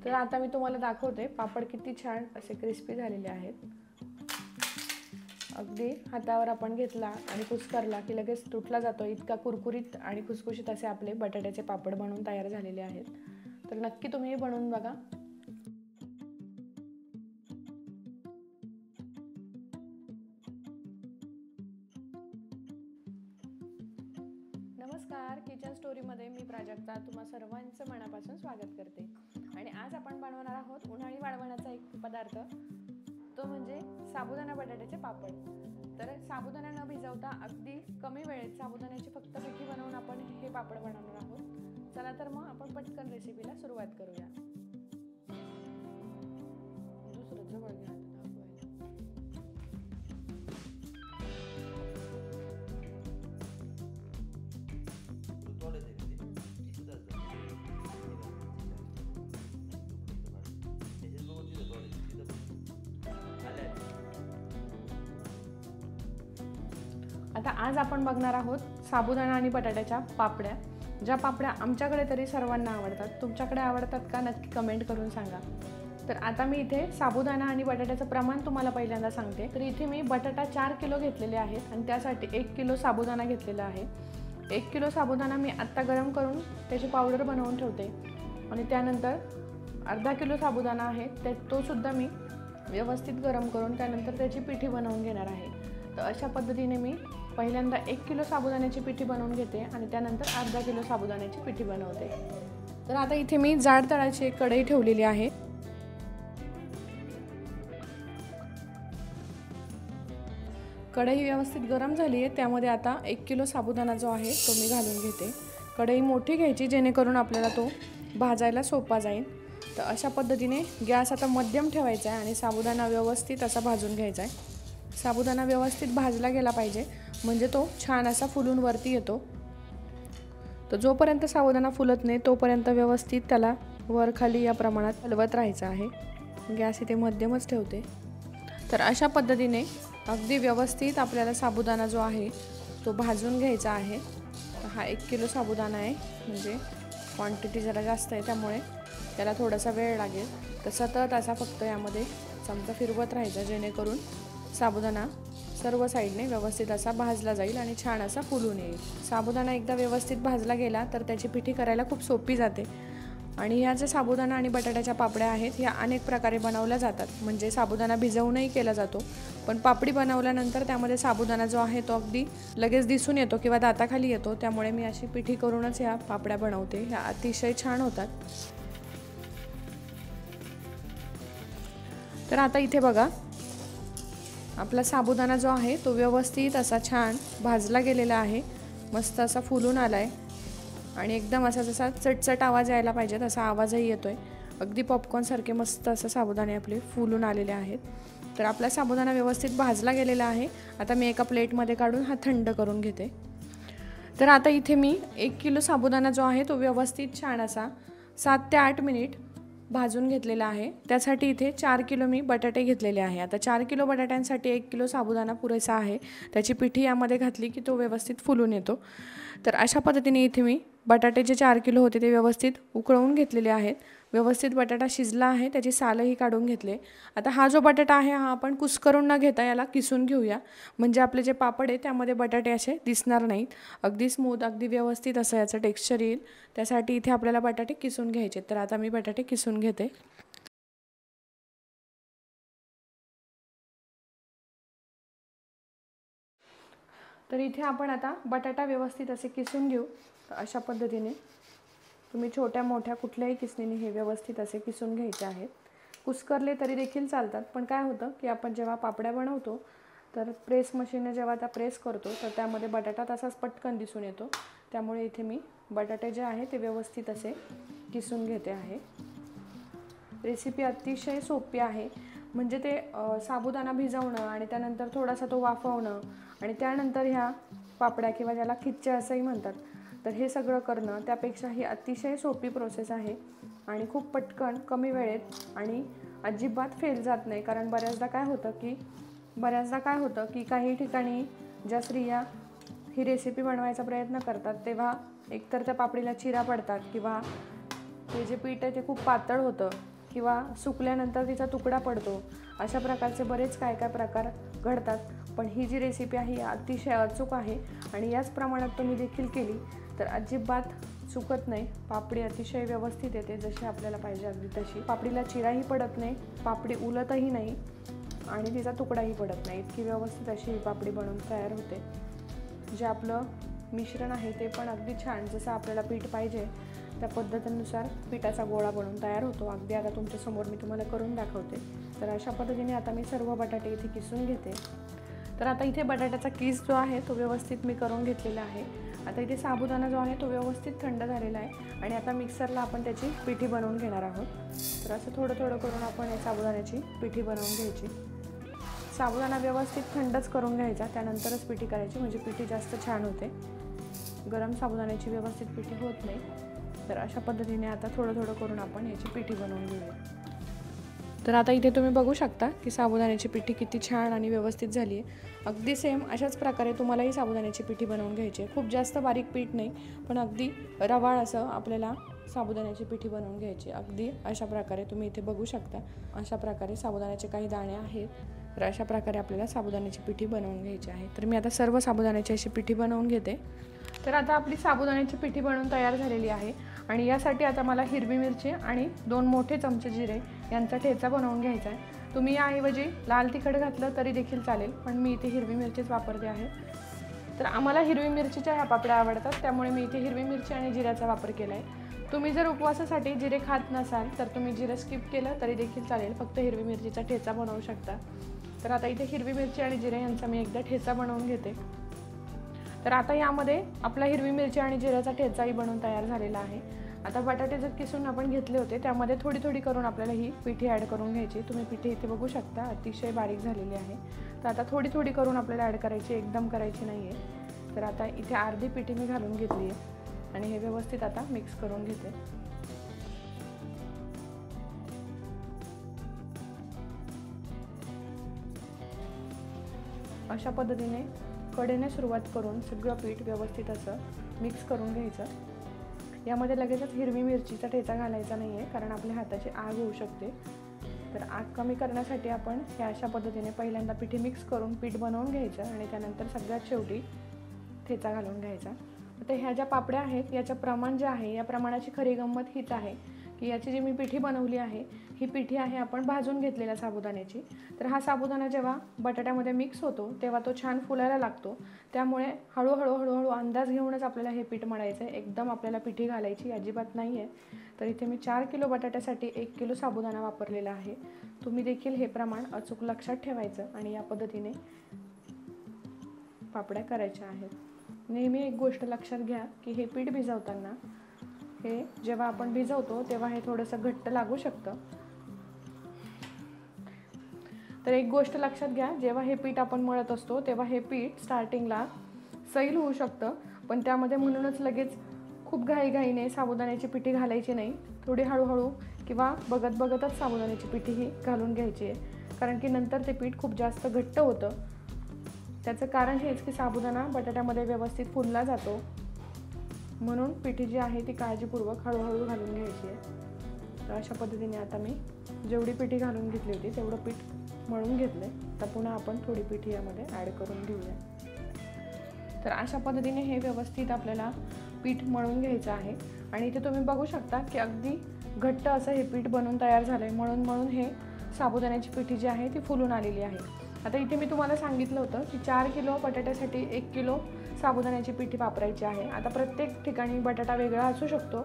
तर आता मी तुम्हाला दाखवते पापड किती छान असे क्रिस्पी झालेले आहेत। अगदी हातावर आपण घेतला आणि कुस्करला की लगेच तुटला जातो, इतका कुरकुरीत आणि खुसखुशीत असे आपले बटाट्याचे पापड बनवून तयार झालेले आहेत। तर नक्की तुम्ही बनवून बघा। नमस्कार, किचन स्टोरीमध्ये मी प्राजक्ता तुम्हा सर्वांचं मनापासून स्वागत करते। आणि आज आपण बनवणार आहोत उन्हाळी वाळवणाचा एक पदार्थ, तो म्हणजे साबुदाणा बटाट्याचे पापड। तर साबुदाणा न भिजवता अगदी कमी वेळेत साबुदाण्याची फक्त पिठी बनवून आपण हे पापड बनवणार आहोत। चला तर मग आपण पटकन रेसिपीला सुरुवात करूया। दुसरं जवळ घ्या आता आज आपण बघणार आहोत साबुदाणा आणि बटाट्याच्या पापड्या। ज्या पापड्या आमच्याकडे तरी सर्वांना आवडतात, तुमच्याकडे आवडतात का नक्की कमेंट करून सांगा। तर आता मी इथे साबुदाणा आणि बटाट्याचं प्रमाण तुम्हाला पहिल्यांदा सांगते। तर इथे मी बटाटा 4 किलो घेतलेले आहेत आणि त्यासाठी 1 किलो साबुदाणा घेतलेला आहे। 1 किलो साबुदाणा मी आत्ता गरम करून त्याची पावडर बनवून ठेवते आणि त्यानंतर अर्धा किलो साबुदाणा आहे तो सुद्धा मी व्यवस्थित गरम करून त्यानंतर त्याची पिठी बनवून घेणार आहे। तर अशा पद्धतीने मी पहिल्यांदा 1 किलो साबुदाण्याची पिठी बनवून घेते आणि त्यानंतर अर्धा किलो साबुदाण्याची पिठी बनवते। तर आता इथे मी जाड तळाची एक कढई ठेवलेली आहे। कढई व्यवस्थित गरम झाली आहे, त्यामध्ये आता 1 किलो साबुदाणा जो आहे तो मी घालून घेते। कढई मोठी घ्यायची जेणेकरून आपल्याला तो भाजायला सोपा जाईल। तर अशा पद्धतीने गॅस आता मध्यम ठेवायचा आहे आणि साबुदाणा व्यवस्थित असा भाजून घ्यायचा आहे। साबुदाणा व्यवस्थित भाजला गेला पाहिजे, म्हणजे तो छान असा फुलून वरती येतो। तर जोपर्यंत साबुदाणा फुलत नाही तोपर्यंत व्यवस्थित त्याला वर खाली या प्रमाणात हलवत राहायचं आहे। गॅस इथे मध्यमच ठेवते। तर अशा पद्धतीने अगदी व्यवस्थित आपल्याला साबुदाणा जो आहे तो भाजून घ्यायचा आहे। हा 1 किलो साबुदाणा आहे, म्हणजे क्वांटिटी जरा जास्त आहे, त्यामुळे त्याला थोडासा वेळ लागेल। तर सतत असा फक्त यामध्ये चमचा फिरवत राहायचा जेणेकरून साबुदाणा सर्व साईडने व्यवस्थित असा भाजला जाईल आणि छान असा फुलून येईल। साबुदाणा एकदा व्यवस्थित भाजला गेला तर त्याची पिठी करायला खूप सोपी जाते। आणि ह्या ज्या साबुदाणा आणि बटाट्याच्या पापड्या आहेत ह्या अनेक प्रकारे बनवल्या जातात, म्हणजे साबुदाणा भिजवूनही केला जातो, पण पापडी बनवल्यानंतर त्यामध्ये साबुदाणा जो आहे तो अगदी लगेच दिसून येतो किंवा दाताखाली येतो, त्यामुळे मी अशी पिठी करूनच ह्या पापड्या बनवते। ह्या अतिशय छान होतात। तर आता इथे बघा आपला साबुदाणा जो आहे तो व्यवस्थित असा छान भाजला गेलेला आहे, मस्त असा फुलून आलाय आणि एकदम असा जसा चटचट आवाज यायला पाहिजे तसा आवाजही येतोय। अगदी पॉपकॉर्न सारखे मस्त असं साबुदाणे आपले फुलून आलेले आहेत। तर आपला साबुदाणा व्यवस्थित भाजला गेलेला आहे। आता मी एका प्लेटमध्ये काढून हा थंड करून घेते। तर आता इथे मी 1 किलो साबुदाणा जो आहे तो व्यवस्थित छान असा 7 ते 8 मिनिट भाजून घेतलेला आहे। त्यासाठी इथे 4 किलो मी बटाटे घेतलेले आहे। आता 4 किलो बटाट्यांसाठी 1 किलो साबुदाणा पुरेसा आहे। त्याची पिठी यामध्ये घातली की तो व्यवस्थित फुलून येतो। तर अशा पद्धतीने इथे मी बटाटे जे 4 किलो होते ते व्यवस्थित उकळवून घेतलेले आहेत। व्यवस्थित बटाटा शिजला आहे, त्याची सालही काढून घेतले। आता हा जो बटाटा आहे हा आपण कुस्करून न घेता याला किसून घेऊया, म्हणजे आपले जे पापड आहे त्यामध्ये बटाटे असे दिसणार नाहीत। अगदी स्मूथ अगदी व्यवस्थित असं याचं टेक्स्चर येईल, त्यासाठी इथे आपल्याला बटाटे किसून घ्यायचे। तर आता मी बटाटे किसून घेते। तर इथे आपण आता बटाटा व्यवस्थित असे किसून घेऊ। अशा पद्धतीने तुम्ही छोट्या मोठ्या कुठल्याही किसणीने हे व्यवस्थित असे किसून घ्यायचे आहेत। कुस्करले तरी देखील चालतात, पण काय होतं की आपण जेव्हा पापड्या बनवतो तर प्रेस मशीनने जेव्हा त्या प्रेस करतो तर त्यामध्ये बटाटा तसाच पटकन दिसून येतो, त्यामुळे इथे मी बटाटे जे आहे ते व्यवस्थित असे किसून घेते आहे। रेसिपी अतिशय सोपी आहे, म्हणजे ते साबुदाणा भिजवणं आणि त्यानंतर थोडासा तो वाफवणं आणि त्यानंतर ह्या पापड्या किंवा ज्याला खिच्चे असंही म्हणतात, तर हे सगळं करणं त्यापेक्षा ही अतिशय सोपी प्रोसेस आहे आणि खूप पटकन कमी वेळेत आणि अजिबात फेल जात नाही। कारण बऱ्याचदा काय होतं की काही ठिकाणी ज्या स्त्रिया ही रेसिपी बनवायचा प्रयत्न करतात तेव्हा एकतर त्या पापडीला चिरा पडतात किंवा हे जे पीठ आहे ते खूप पातळ होतं किंवा सुकल्यानंतर तिचा तुकडा पडतो, अशा प्रकारचे बरेच काय प्रकार घडतात. पण ही जी रेसिपी आहे ही अतिशय अचूक आहे आणि याच प्रमाणात तुम्ही देखील केली तर अजिबात चुकत नाही. पापडी अतिशय व्यवस्थित येते, जशी आपल्याला पाहिजे अगदी तशी. पापडीला चिराही पडत नाही, पापडी उलटही नाही आणि तिचा तुकडाही पडत नाही. इतकी व्यवस्थित अशी ही पापडी बनवून तयार होते. जे आपलं मिश्रण आहे ते पण अगदी छान, जसं आपल्याला पीठ पाहिजे त्या पद्धतीनुसार पिठाचा गोळा बनवून तयार होतो. अगदी आता तुमच्यासमोर मी तुम्हाला करून दाखवते. तर अशा पद्धतीने आता मी सर्व बटाटे इथे किसून घेते. तर आता इथे बटाट्याचा किस जो आहे तो व्यवस्थित मी करून घेतलेला आहे. आता इथे साबुदाणा जो आहे तो व्यवस्थित थंड झालेला आहे आणि आता मिक्सरला आपण त्याची पिठी बनवून घेणार आहोत. तर असं थोडं थोडं करून आपण या साबुदाण्याची पिठी बनवून घ्यायची. साबुदाणा व्यवस्थित थंडच करून घ्यायचा, त्यानंतरच पिठी करायची, म्हणजे पिठी जास्त छान होते. गरम साबुदाण्याची व्यवस्थित पिठी होत नाही. तर अशा पद्धतीने आता थोडं थोडं करून आपण याची पिठी बनवून घेऊया. तर आता इथे तुम्ही बघू शकता की साबुदाण्याची पिठी किती छान आणि व्यवस्थित झाली आहे. अगदी सेम अशाच प्रकारे तुम्हालाही साबुदाण्याची पिठी बनवून घ्यायची आहे. खूप जास्त बारीक पीठ नाही, पण अगदी रवाळ असं आपल्याला साबुदाण्याची पिठी बनवून घ्यायची. अगदी अशा प्रकारे तुम्ही इथे बघू शकता. अशा प्रकारे साबुदाण्याचे काही दाणे आहेत. तर अशा प्रकारे आपल्याला साबुदाण्याची पिठी बनवून घ्यायची आहे. तर मी आता सर्व साबुदाण्याची अशी पिठी बनवून घेते. तर आता आपली साबुदाण्याची पिठी बनवून तयार झालेली आहे आणि यासाठी आता मला हिरवी मिरची आणि 2 मोठे चमचे जिरे यांचा ठेचा बनवून घ्यायचा आहे. तुम्ही याऐवजी लाल तिखट घातलं तरी देखील चालेल, पण मी इथे हिरवी मिरचीच वापरते आहे. तर आम्हाला हिरवी मिरचीच्या ह्या पापड्या आवडतात, त्यामुळे मी इथे हिरवी मिरची आणि जिऱ्याचा वापर केला आहे. तुम्ही जर उपवासासाठी जिरे खात नसाल तर तुम्ही जिरे स्किप केलं तरी देखील चालेल, फक्त हिरवी मिरचीचा ठेचा बनवू शकता. तर आता इथे हिरवी मिरची आणि जिरे यांचा मी एकदा ठेचा बनवून घेते. तर आता यामध्ये आपला हिरवी मिरची आणि जिऱ्याचा ठेचाही बनवून तयार झालेला आहे. आता बटाटे जर किसून आपण घेतले होते त्यामध्ये थोडी थोडी करून आपल्याला ही पिठी ॲड करून घ्यायची. तुम्ही पिठी इथे बघू शकता अतिशय बारीक झालेली आहे. तर आता थोडी थोडी करून आपल्याला ॲड करायची, एकदम करायची नाही आहे. तर आता इथे अर्धी पिठी मी घालून घेतली आहे आणि हे व्यवस्थित आता मिक्स करून घेते. अशा पद्धतीने कडेने सुरुवात करून सगळं पीठ व्यवस्थित असं मिक्स करून घ्यायचं. यामध्ये लगेचच हिरवी मिरचीचा ठेचा घालायचा नाही आहे, कारण आपल्या हाताची आग होऊ शकते. तर आग कमी करण्यासाठी आपण हे अशा पद्धतीने पहिल्यांदा पिठी मिक्स करून पीठ बनवून घ्यायचं आणि त्यानंतर सगळ्यात शेवटी ठेचा घालून घ्यायचा. आता ह्या ज्या पापड्या आहेत याचं प्रमाण जे आहे, या प्रमाणाची खरी गंमत हीच आहे की याची जी मी पिठी बनवली आहे ही पिठी आहे आपण भाजून घेतलेल्या साबुदाण्याची. तर हा साबुदाणा जेव्हा बटाट्यामध्ये मिक्स होतो तेव्हा तो छान फुलायला लागतो. त्यामुळे हळूहळू अंदाज घेऊनच आपल्याला हे पीठ मळायचं आहे. एकदम आपल्याला पिठी घालायची अजिबात नाही आहे. तर इथे मी 4 किलो बटाट्यासाठी 1 किलो साबुदाणा वापरलेला आहे. तुम्ही देखील हे प्रमाण अचूक लक्षात ठेवायचं आणि या पद्धतीने पापड्या करायच्या आहेत. नेहमी एक गोष्ट लक्षात घ्या की हे पीठ भिजवताना हे जेव्हा आपण भिजवतो तेव्हा हे थोडंसं घट्ट लागू शकतं. तर एक गोष्ट लक्षात घ्या, जेव्हा हे पीठ आपण मळत असतो तेव्हा हे पीठ स्टार्टिंगला सैल होऊ शकतं, पण त्यामध्ये म्हणूनच लगेच खूप घाईघाईने साबुदाण्याची पिठी घालायची नाही. थोडी हळूहळू किंवा बघतच साबुदाण्याची पिठी ही घालून घ्यायची आहे, कारण की नंतर ते पीठ खूप जास्त घट्ट होतं. त्याचं कारण हेच की साबुदाणा बटाट्यामध्ये व्यवस्थित फुलला जातो, म्हणून पिठी जी आहे ती काळजीपूर्वक हळूहळू घालून घ्यायची आहे. तर अशा पद्धतीने आता मी जेवढी पिठी घालून घेतली होती तेवढं पीठ मळून घेतलं आहे. आता पुन्हा आपण थोडी पिठी यामध्ये ॲड करून घेऊया. तर अशा पद्धतीने हे व्यवस्थित आपल्याला पीठ मळून घ्यायचं आहे आणि इथे तुम्ही बघू शकता की अगदी घट्ट असं हे पीठ बनवून तयार झालं आहे. म्हणून हे साबुदाण्याची पिठी जी आहे ती फुलून आलेली आहे. आता इथे मी तुम्हाला सांगितलं होतं की 4 किलो बटाट्यासाठी 1 किलो साबुदाण्याची पिठी वापरायची आहे. आता प्रत्येक ठिकाणी बटाटा वेगळा असू शकतो.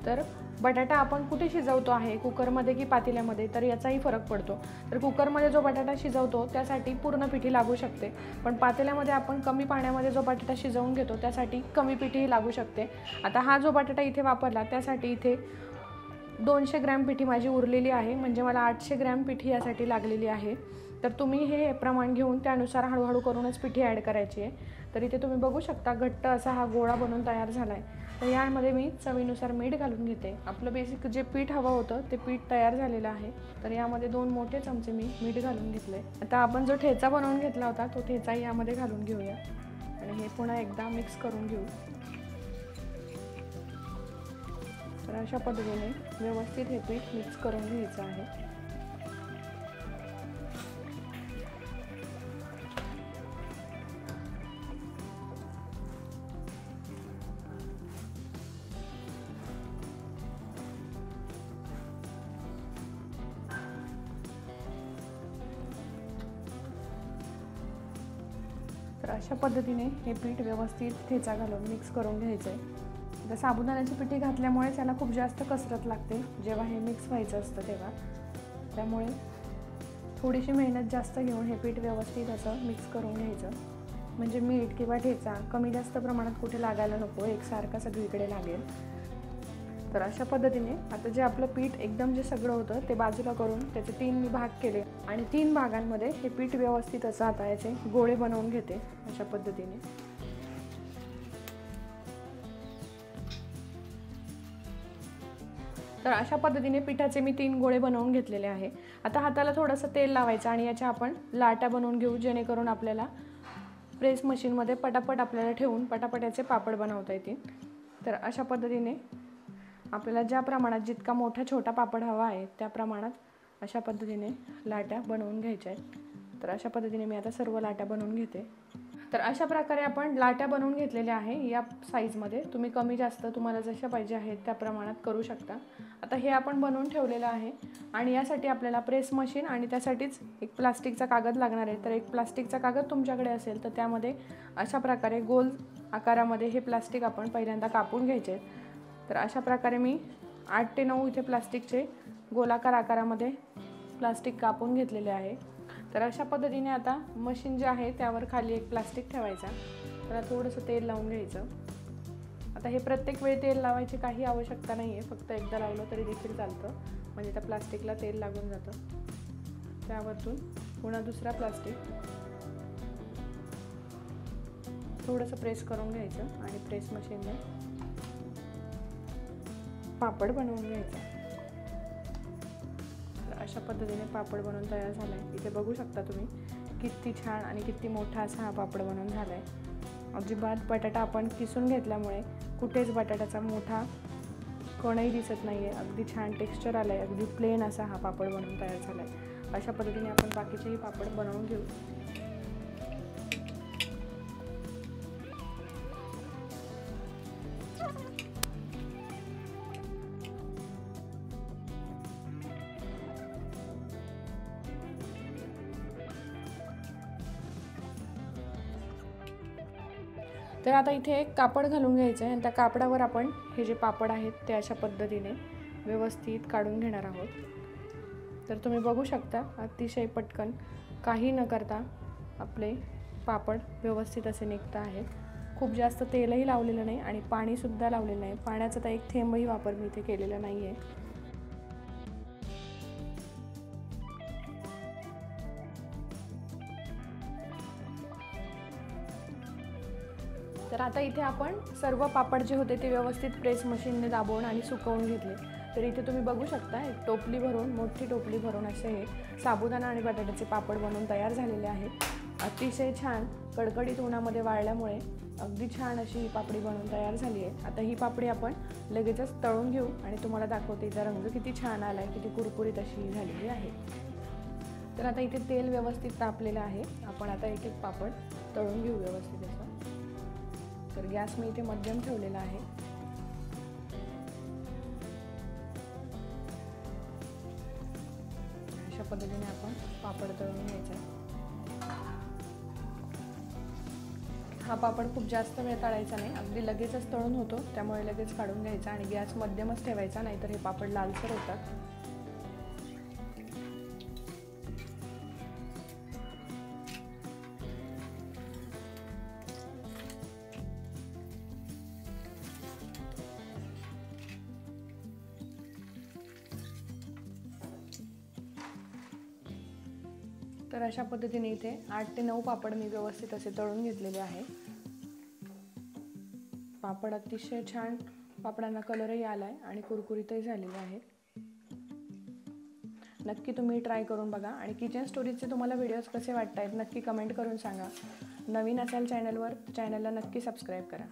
तर बटाटा आपण कुठे शिजवतो आहे, कुकरमध्ये की पातेल्यामध्ये, तर याचाही फरक पडतो. तर कुकरमध्ये जो बटाटा शिजवतो त्यासाठी पूर्ण पिठी लागू शकते, पण पातेल्यामध्ये आपण कमी पाण्यामध्ये जो बटाटा शिजवून घेतो त्यासाठी कमी पिठीही लागू शकते. आता हा जो बटाटा इथे वापरला त्यासाठी इथे 200 ग्रॅम पिठी माझी उरलेली आहे, म्हणजे मला 800 ग्रॅम पिठी यासाठी लागलेली आहे. तर तुम्ही हे प्रमाण घेऊन त्यानुसार हळूहळू करूनच पिठी ॲड करायची आहे. तर इथे तुम्ही बघू शकता घट्ट असा हा गोळा बनून तयार झाला आहे. तर यामध्ये मी चवीनुसार मीठ घालून घेते. आपलं बेसिक जे पीठ हवं होतं ते पीठ तयार झालेलं आहे. तर यामध्ये 2 मोठे चमचे मी मीठ घालून घेतले. आता आपण जो ठेचा बनवून घेतला होता तो ठेचाही यामध्ये घालून घेऊया आणि हे पुन्हा एकदा मिक्स करून घेऊ। तर अशा पद्धतीने व्यवस्थित हे पीठ मिक्स करून घ्यायचं आहे। तर अशा पद्धतीने हे पीठ व्यवस्थित ठेचा घालून मिक्स करून घ्यायचं आहे। तर साबुदाण्याची पिठी घातल्यामुळे त्याला खूप जास्त कसरत लागते जेव्हा हे मिक्स व्हायचं असतं तेव्हा, त्यामुळे थोडीशी मेहनत जास्त घेऊन हे पीठ व्यवस्थित असं मिक्स करून घ्यायचं, म्हणजे मीठ किंवा ठेचा कमी जास्त प्रमाणात कुठे लागायला नको, एकसारखा सगळीकडे लागेल। तर अशा पद्धतीने आता जे आपलं पीठ एकदम जे सगळं होतं ते बाजूला करून त्याचे 3 भाग केले आणि 3 भागांमध्ये हे पीठ व्यवस्थित असं आता याचे गोळे बनवून घेते अशा पद्धतीने। तर अशा पद्धतीने पिठाचे मी 3 गोळे बनवून घेतलेले आहे। आता हाताला थोडंसं तेल लावायचं आणि याच्या आपण लाट्या बनवून घेऊ, जेणेकरून आपल्याला प्रेस मशीनमध्ये पटापट आपल्याला ठेवून पटापट याचे पापड बनवता येतील। तर अशा पद्धतीने आपल्याला ज्या प्रमाणात जितका मोठा छोटा पापड हवा आहे त्या प्रमाणात अशा पद्धतीने लाट्या बनवून घ्यायच्या आहेत। तर अशा पद्धतीने मी आता सर्व लाट्या बनवून घेते। तर अशा प्रकारे आपण लाट्या बनवून घेतलेल्या आहे। या साईजमध्ये तुम्ही कमी जास्त तुम्हाला जशा पाहिजे आहेत त्या प्रमाणात करू शकता। आता हे आपण बनवून ठेवलेलं आहे आणि यासाठी आपल्याला प्रेस मशीन आणि त्यासाठीच एक प्लास्टिकचा कागद लागणार आहे। तर एक प्लास्टिकचा कागद तुमच्याकडे असेल तर त्यामध्ये अशा प्रकारे गोल आकारामध्ये हे प्लास्टिक आपण पहिल्यांदा कापून घ्यायचे। तर अशा प्रकारे मी 8 ते 9 इथे प्लास्टिकचे गोलाकार आकारामध्ये प्लास्टिक कापून घेतलेले आहे। तर अशा पद्धतीने आता मशीन जे आहे त्यावर खाली एक प्लास्टिक ठेवायचा, त्याला थोडंसं तेल लावून घ्यायचं। आता हे प्रत्येक वेळी तेल लावायची काही आवश्यकता नाही आहे, फक्त एकदा लावलं तरी देखील चालतं, म्हणजे त्या प्लास्टिकला तेल लागून जातं। त्यावरतून पुन्हा दुसरा प्लास्टिक थोडंसं प्रेस करून घ्यायचं आणि प्रेस मशीनने पापड बनवून घ्यायचा। तर अशा पद्धतीने पापड बनवून तयार झाला आहे। इथे बघू शकता तुम्ही किती छान आणि किती मोठा असा हा पापड बनवून झाला आहे। अजिबात बटाटा आपण किसून घेतल्यामुळे कुठेच बटाट्याचा मोठा कणही दिसत नाही आहे, अगदी छान टेक्स्चर आलं आहे, अगदी प्लेन असा हा पापड बनवून तयार झाला आहे। अशा पद्धतीने आपण बाकीचेही पापड बनवून घेऊ। तर आता इथे एक कापड घालून घ्यायचं आहे आणि त्या कापडावर आपण हे जे पापड आहेत ते अशा पद्धतीने व्यवस्थित काढून घेणार आहोत। तर तुम्ही बघू शकता अतिशय पटकन काही न करता आपले पापड व्यवस्थित असे निघत आहेत। खूप जास्त तेलही लावलेलं नाही आणि पाणीसुद्धा लावलेलं नाही, पाण्याचा तर एक थेंबही वापर मी इथे केलेला नाही आहे। तर आता इथे आपण सर्व पापड जे होते ते व्यवस्थित प्रेस मशीनने दाबवून आणि सुकवून घेतले। तर इथे तुम्ही बघू शकता एक टोपली भरून, मोठी टोपली भरून असे हे साबुदाणा आणि बटाट्याचे पापड बनवून तयार झालेले आहेत। अतिशय छान कडकडीत उन्हामध्ये वाळल्यामुळे अगदी छान अशी ही पापडी बनवून तयार झाली आहे। आता ही पापडी आपण लगेचच तळून घेऊ आणि तुम्हाला दाखवते हिचा रंग किती छान आला आहे, किती कुरकुरीत अशी झालेली आहे। तर आता इथे तेल व्यवस्थित तापलेलं आहे, आपण आता एक एक पापड तळून घेऊ व्यवस्थित असं। तर गॅस मी इथे मध्यम ठेवलेला आहे। अशा पद्धतीने आपण पापड तळून घ्यायचा। हा पापड खूप जास्त वेळ तळायचा नाही, अगदी लगेचच तळून होतो, त्यामुळे लगेच काढून घ्यायचा आणि गॅस मध्यमच ठेवायचा, नाहीतर हे पापड लालसर होतात। तर अशा पद्धतीने इथे 8 ते 9 पापड मी व्यवस्थित असे तळून घेतलेले आहे। पापड अतिशय छान, पापडांना कलरही आलाय आणि कुरकुरीतही झालेले आहे। नक्की तुम्ही ट्राय करून बघा आणि किचन स्टोरीजचे तुम्हाला व्हिडिओज कसे वाटत आहेत नक्की कमेंट करून सांगा। नवीन असाल चॅनलला नक्की सबस्क्राईब करा.